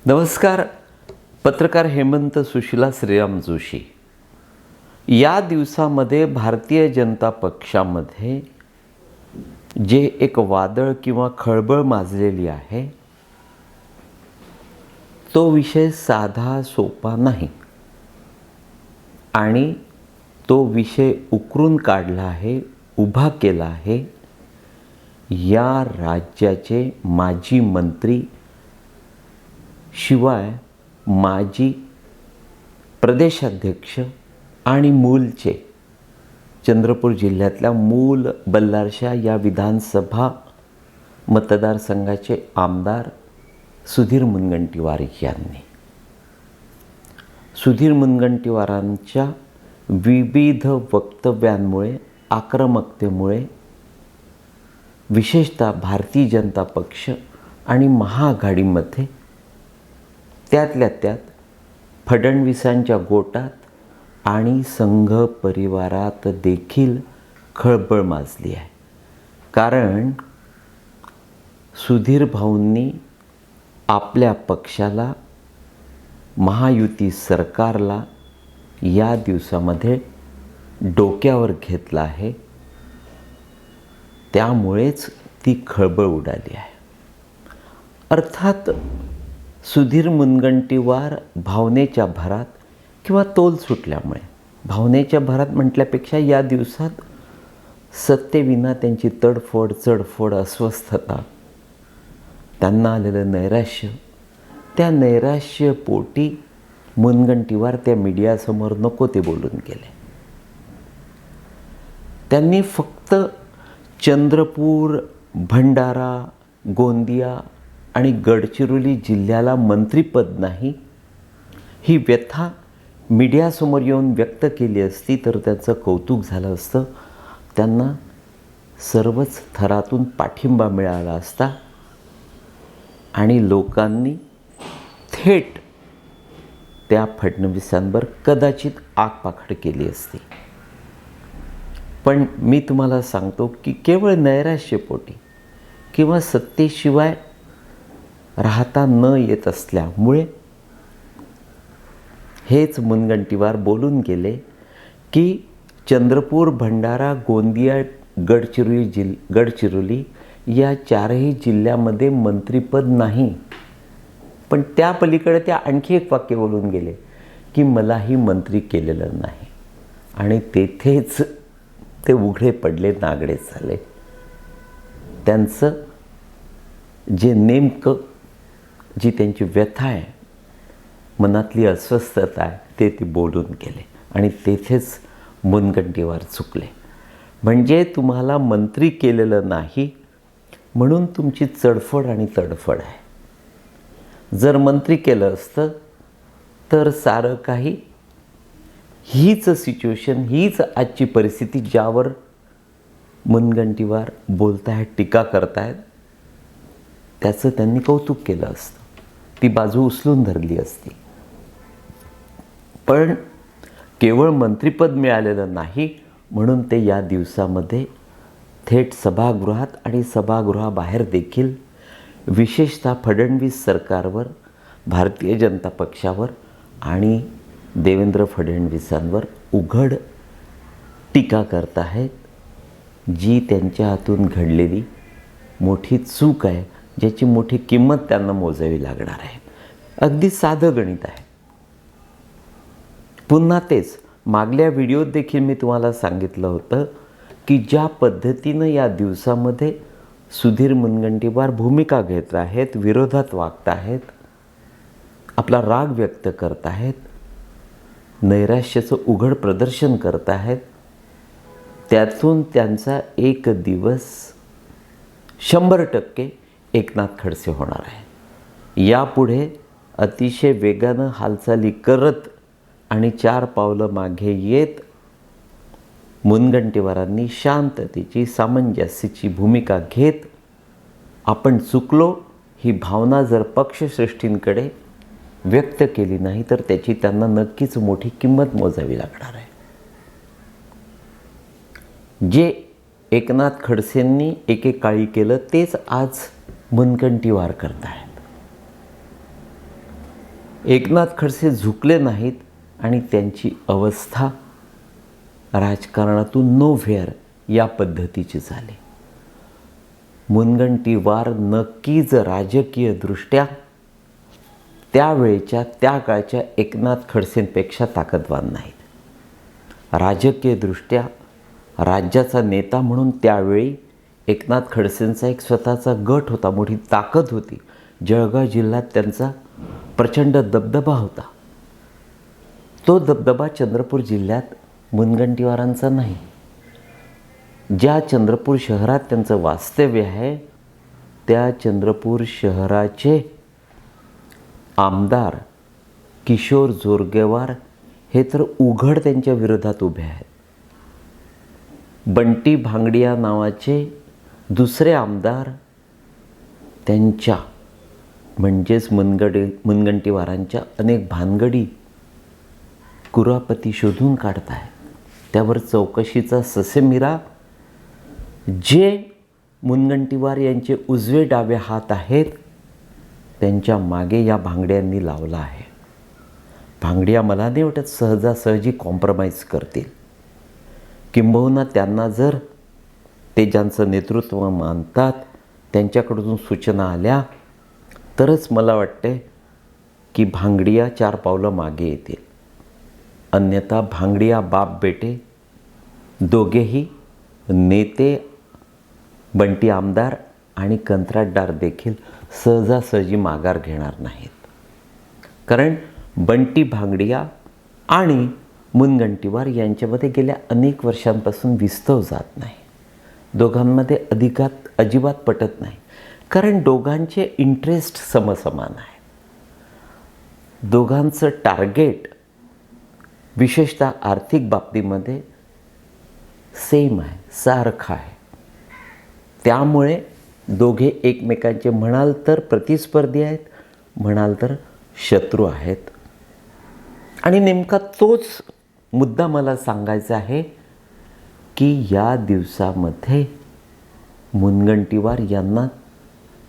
नमस्कार. पत्रकार हेमंत सुशीला श्रीराम जोशी. या दिवसामध्ये भारतीय जनता पक्षामध्ये जे एक वादळ किंवा खळबळ माजलेली आहे, तो विषय साधा सोपा नाही आणि तो विषय उकरून काढला आहे, उभा केला आहे या राज्याचे माजी मंत्री, शिवाय माजी प्रदेशाध्यक्ष आणि मूलचे चंद्रपूर जिल्ह्यातल्या मूल बल्लारशा या विधानसभा मतदारसंघाचे आमदार सुधीर मुनगंटीवार यांनी. सुधीर मुनगंटीवारांच्या विविध वक्तव्यांमुळे, आक्रमकतेमुळे विशेषतः भारतीय जनता पक्ष आणि महाआघाडीमध्ये त्यातल्या त्यात फडणवीसांच्या गोटात आणि संघ परिवारात देखील खळबळ माजली आहे. कारण सुधीर भाऊंनी आपल्या पक्षाला, महायुती सरकारला या दिवसामध्ये डोक्यावर घेतलं आहे. त्यामुळेच ती खळबळ उडाली आहे. अर्थात सुधीर मुनगंटीवार भावनेच्या भरात किंवा तोल सुटल्यामुळे, भावनेच्या भरात म्हटल्यापेक्षा या दिवसात सत्तेविना त्यांची तडफोड, चढफोड, अस्वस्थता, त्यांना आलेलं नैराश्य, त्या नैराश्यपोटी मुनगंटीवार त्या मीडियासमोर नको ते बोलून गेले. त्यांनी फक्त चंद्रपूर, भंडारा, गोंदिया आणि गडचिरोली जिल्ह्याला मंत्रिपद नाही, ही व्यथा मीडियासमोर येऊन व्यक्त केली असती तर त्याचं कौतुक झालं असतं. त्यांना सर्वच थरातून पाठिंबा मिळाला असता आणि लोकांनी थेट त्या फडणवीसांवर कदाचित आगपाखड केली असती. पण मी तुम्हाला सांगतो की केवळ नैराश्यपोटी किंवा सत्तेशिवाय राहता न येत असल्यामुळे हेच मुनगंटीवार बोलून गेले की चंद्रपूर, भंडारा, गोंदिया, गडचिरोली या चारही जिल्ह्यामध्ये मंत्रिपद नाही. पण त्या पलीकडे त्या आणखी एक वाक्य बोलून गेले की मलाही मंत्री केलेलं नाही. आणि तेथेच ते उघडे पडले, नागडे झाले. त्यांचं जे नेमकं, जी त्यांची व्यथा आहे, मनातली अस्वस्थता आहे, ते बोलून गेले आणि तेथेच मुनगंटीवार चुकले. म्हणजे तुम्हाला मंत्री केलेलं नाही म्हणून तुमची चढफड आणि तडफड आहे. जर मंत्री केलं असतं तर सारं काही, हीच सिच्युएशन, हीच आजची परिस्थिती ज्यावर मुनगंटीवार बोलतायत, टीका करतायत, त्याचं त्यांनी कौतुक केलं असतं, ती बाजू उचलून धरली असती. पण केवळ मंत्रिपद मिळालेलं नाही म्हणून ते या दिवसामध्ये थेट सभागृहात आणि सभागृहाबाहेर देखील विशेषतः फडणवीस सरकारवर, भारतीय जनता पक्षावर आणि देवेंद्र फडणवीसांवर उघड टीका करत आहेत, जी त्यांच्या हातून घडलेली मोठी चूक आहे, ज्याची मोठी किंमत त्यांना मोजावी लागणार आहे. अगदी साधं गणित आहे. पुन्हा तेच मागल्या व्हिडिओत देखील मी तुम्हाला सांगितलं होतं की ज्या पद्धतीनं या दिवसामध्ये सुधीर मुनगंटीवार भूमिका घेत आहेत, विरोधात वागत आहेत, आपला राग व्यक्त करत आहेत, नैराश्याचं उघड प्रदर्शन करत आहेत, त्यातून त्यांचा एक दिवस 100% एकनाथ खडसे होणार आहे. यापुढे अतिशय वेगानं हालचाली करत आणि 4 पावलं मागे येत मुनगंटीवारांनी शांततेची, सामंजस्याची भूमिका घेत, आपण चुकलो ही भावना जर पक्षश्रेष्ठींकडे व्यक्त केली नाही तर त्याची त्यांना नक्कीच मोठी किंमत मोजावी लागणार आहे. जे एकनाथ खडसेंनी एकेकाळी केलं तेच आज मुनगंटीवार करत आहेत. एकनाथ खडसे झुकले नाहीत आणि त्यांची अवस्था राजकारणातून नोव्हेअर या पद्धतीची झाली. मुनगंटीवार नक्कीच राजकीयदृष्ट्या त्यावेळच्या त्या काळच्या एकनाथ खडसेंपेक्षा ताकदवान नाहीत. राजकीयदृष्ट्या राज्याचा नेता म्हणून त्यावेळी एकनाथ खडसेंचा एक स्वतःचा गट होता, मोठी ताकद होती. जळगाव जिल्ह्यात त्यांचा प्रचंड दबदबा होता. तो दबदबा चंद्रपूर जिल्ह्यात मुनगंटीवारांचा नाही. ज्या चंद्रपूर शहरात त्यांचं वास्तव्य आहे त्या चंद्रपूर शहराचे आमदार किशोर जोरगेवार हे तर उघड त्यांच्या विरोधात उभे आहेत. बंटी भांगडिया नावाचे दुसरे आमदार त्यांच्या म्हणजेच मुनगंटीवारांच्या अनेक भानगडी कुरापती शोधून काढत आहेत. त्यावर चौकशीचा ससेमिरा जे मुनगंटीवार यांचे उजवे डावे हात आहेत त्यांच्या मागे या भांगड्यांनी लावला आहे. भांगडिया मला नाही वाटत सहजासहजी कॉम्प्रोमाइज करतील. किंबहुना त्यांना जर ते ज्यांचं नेतृत्व मानतात त्यांच्याकडून सूचना आल्या तरच मला वाटते की भांगडिया 4 पावलं मागे येतील. अन्यथा भांगडिया बाप बेटे दोघेही नेते, बंटी आमदार आणि कंत्राटदार देखील सहजासहजी माघार घेणार नाहीत. कारण बंटी भांगडिया आणि मुनगंटीवार यांच्यामध्ये गेल्या अनेक वर्षांपासून विस्तव जात नाही. दोघांमध्ये अजिबात पटत नाही. कारण दोघांचे इंटरेस्ट समसमान आहे. दोघांचं टार्गेट विशेषतः आर्थिक बाबतीमध्ये सेम आहे, सारखं आहे. त्यामुळे दोघे एकमेकांचे म्हणाल तर प्रतिस्पर्धी आहेत, म्हणाल तर शत्रू आहेत. आणि नेमका तोच मुद्दा मला सांगायचा आहे की या दिवसामध्ये मुनगंटीवार यांना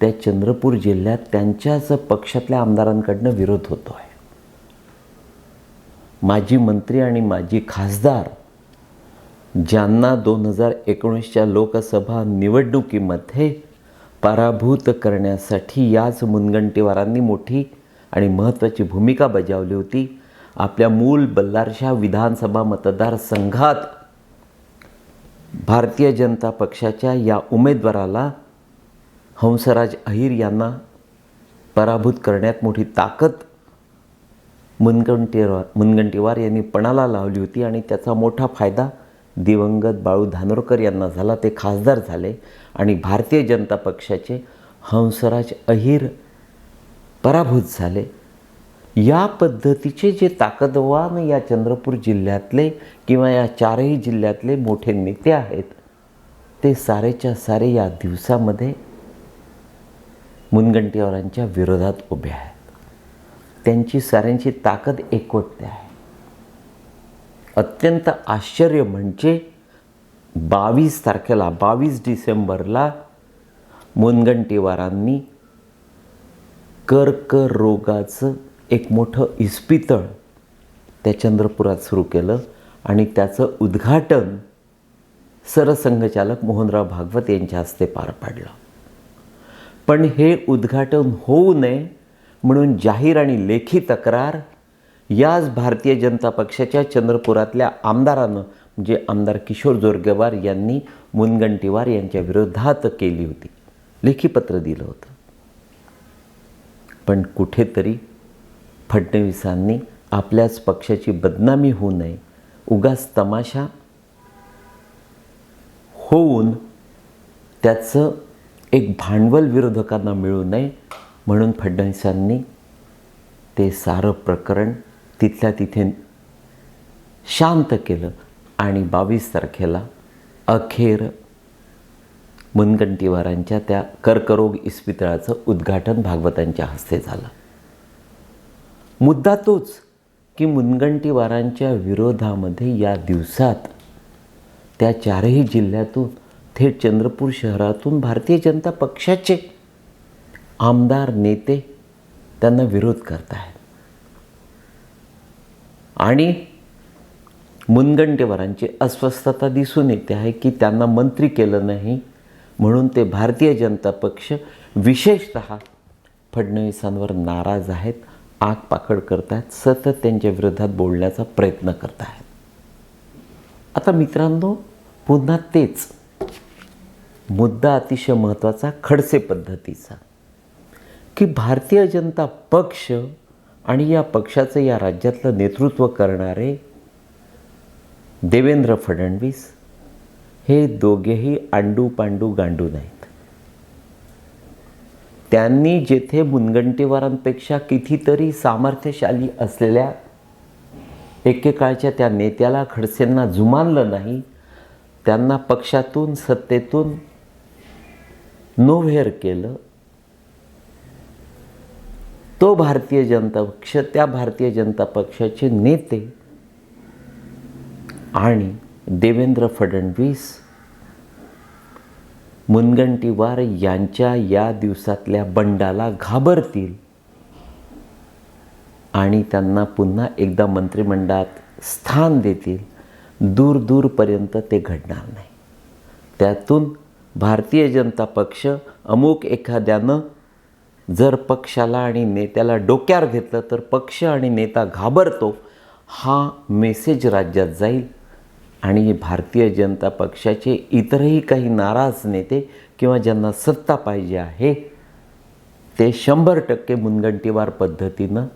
त्या चंद्रपूर जिल्ह्यात त्यांच्याच पक्षातल्या आमदारांकडनं विरोध होतो आहे. माजी मंत्री आणि माजी खासदार ज्यांना 2019च्या लोकसभा निवडणुकीमध्ये पराभूत करण्यासाठी याच मुनगंटीवारांनी मोठी आणि महत्त्वाची भूमिका बजावली होती. आपल्या मूल बल्लारशा विधानसभा मतदारसंघात भारतीय जनता पक्षाच्या या उमेदवाराला हंसराज अहिर यांना पराभूत करण्यात मोठी ताकद मुनगंटीवार यांनी पणाला लावली होती आणि त्याचा मोठा फायदा दिवंगत बाळू धानोरकर यांना झाला. ते खासदार झाले आणि भारतीय जनता पक्षाचे हंसराज अहिर पराभूत झाले. या पद्धतीचे जे ताकदवान या चंद्रपूर जिल्ह्यातले किंवा या 4ही जिल्ह्यातले मोठे नेते आहेत ते सारेच्या सारे या दिवसामध्ये मुनगंटीवारांच्या विरोधात उभे आहेत. त्यांची साऱ्यांची ताकद एकवटते आहे. अत्यंत आश्चर्य म्हणजे 22 तारखेला 22 डिसेंबरला मुनगंटीवारांनी कर्करोगाचं एक मोठं इस्पितळ त्या चंद्रपुरात सुरू केलं आणि त्याचं उद्घाटन सरसंघचालक मोहनराव भागवत यांच्या हस्ते पार पाडलं. पण हे उद्घाटन होऊ नये म्हणून जाहीर आणि लेखी तक्रार याच भारतीय जनता पक्षाच्या चंद्रपुरातल्या आमदारानं म्हणजे आमदार किशोर जोरगेवार यांनी मुनगंटीवार यांच्या विरोधात केली होती. लेखी पत्र दिलं होतं. पण कुठेतरी फडणवीसांनी आपल्याच पक्षाची बदनामी होऊ नये, उगाच तमाशा होऊन त्याचं एक भांडवल विरोधकांना मिळू नये म्हणून फडणवीसांनी ते सारं प्रकरण तिथल्या तिथे शांत केलं आणि 22 तारखेला अखेर मुनगंटीवारांच्या त्या कर्करोग इस्पितळाचं उद्घाटन भागवतांच्या हस्ते झालं. मुद्दा तोच की मुनगंटीवारांच्या विरोधामध्ये या दिवसात त्या 4ही जिल्ह्यातून थेट चंद्रपूर शहरातून भारतीय जनता पक्षाचे आमदार नेते त्यांना विरोध करत आहेत. आणि मुनगंटीवारांची अस्वस्थता दिसून येते आहे की त्यांना मंत्री केलं नाही म्हणून ते भारतीय जनता पक्ष विशेषतः फडणवीसांवर नाराज आहेत, आगपाखड करत आहेत, सतत त्यांच्या विरोधात बोलण्याचा प्रयत्न करत आहेत. आता मित्रांनो, पुन्हा तेच मुद्दा अतिशय महत्त्वाचा खडसे पद्धतीचा, की भारतीय जनता पक्ष आणि या पक्षाचं या राज्यातलं नेतृत्व करणारे देवेंद्र फडणवीस हे दोघेही आंडू पांडू गांडू नाहीत. त्यांनी जेथे मुनगंटीवारांपेक्षा कितीतरी सामर्थ्यशाली असलेल्या एकेकाळच्या त्या नेत्याला खडसेंना जुमानलं नाही, त्यांना पक्षातून सत्तेतून नोव्हेर केलं, तो भारतीय जनता पक्ष, त्या भारतीय जनता पक्षाचे नेते आणि देवेंद्र फडणवीस मुनगंटीवार यांच्या या दिवसातल्या बंडाला घाबरतील आणि त्यांना पुन्हा एकदा मंत्रिमंडळात स्थान देतील. दूर दूरपर्यंत ते घडणार नाही. त्यातून भारतीय जनता पक्ष अमुक एखाद्यानं जर पक्षाला आणि नेत्याला डोक्यावर घेतलं तर पक्ष आणि नेता घाबरतो, हा मेसेज राज्यात जाईल आणि भारतीय जनता पक्षाचे इतरही काही नाराज नेते किंवा ज्यांना सत्ता पाहिजे आहे ते 100% मुनगंटीवार पद्धतीनं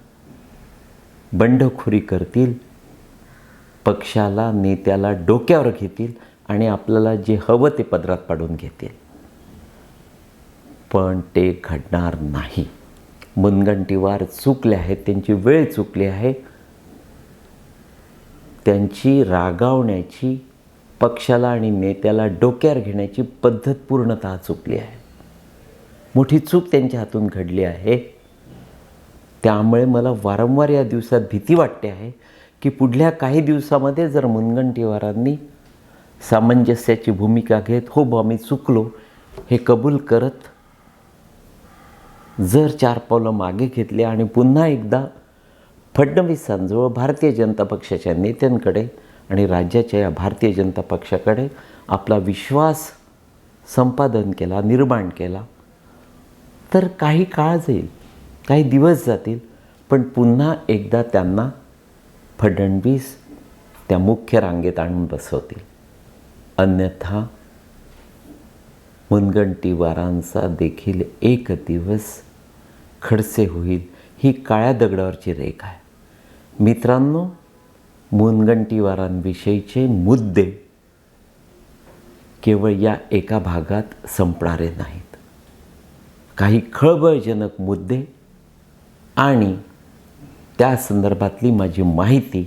बंडखोरी करतील, पक्षाला नेत्याला डोक्यावर घेतील आणि आपल्याला जे हवं ते पदरात पाडून घेतील. पण ते घडणार नाही. मुनगंटीवार चुकले आहेत, त्यांची वेळ चुकली आहे. त्यांची रागावण्याची, पक्षाला आणि नेत्याला डोक्यावर घेण्याची पद्धत पूर्णतः चुकली आहे. मोठी चूक त्यांच्या हातून घडली आहे. त्यामुळे मला वारंवार या दिवसात भीती वाटते आहे की पुढल्या काही दिवसामध्ये जर मुनगंटीवारांनी सामंजस्याची भूमिका घेत, हो बा मी चुकलो हे कबूल करत जर 4 पावलं मागे घेतले आणि पुन्हा एकदा फडणवीसांजवळ भारतीय जनता पक्षाच्या नेत्यांकडे आणि राज्याच्या या भारतीय जनता पक्षाकडे आपला विश्वास संपादन केला, निर्माण केला, तर काही काळ जाईल, काही दिवस जातील, पण पुन्हा एकदा त्यांना फडणवीस त्या मुख्य रांगेत आणून बसवतील. अन्यथा मुनगंटीवारांचा देखील एक दिवस खडसे होईल, ही काळ्या दगडावरची रेख आहे. मित्रांनो, मुनगंटीवारांविषयीचे मुद्दे केवळ या एका भागात संपणारे नाहीत. काही खळबळजनक मुद्दे आणि त्या संदर्भातली माझी माहिती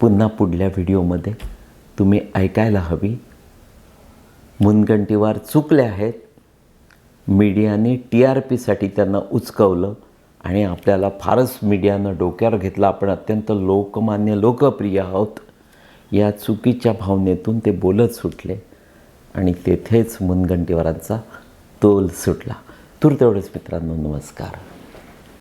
पुन्हा पुढल्या व्हिडिओमध्ये तुम्ही ऐकायला हवी. मुनगंटीवार चुकले आहेत. मीडियाने TRPसाठी त्यांना उचकवलं आणि आपल्याला फारच मीडियानं डोक्यावर घेतलं, आपण अत्यंत लोकमान्य, लोकप्रिय आहोत, या चुकीच्या भावनेतून ते बोलत सुटले आणि तेथेच मुनगंटीवारांचा तोल सुटला. तेवढेच मित्रांनो, नमस्कार.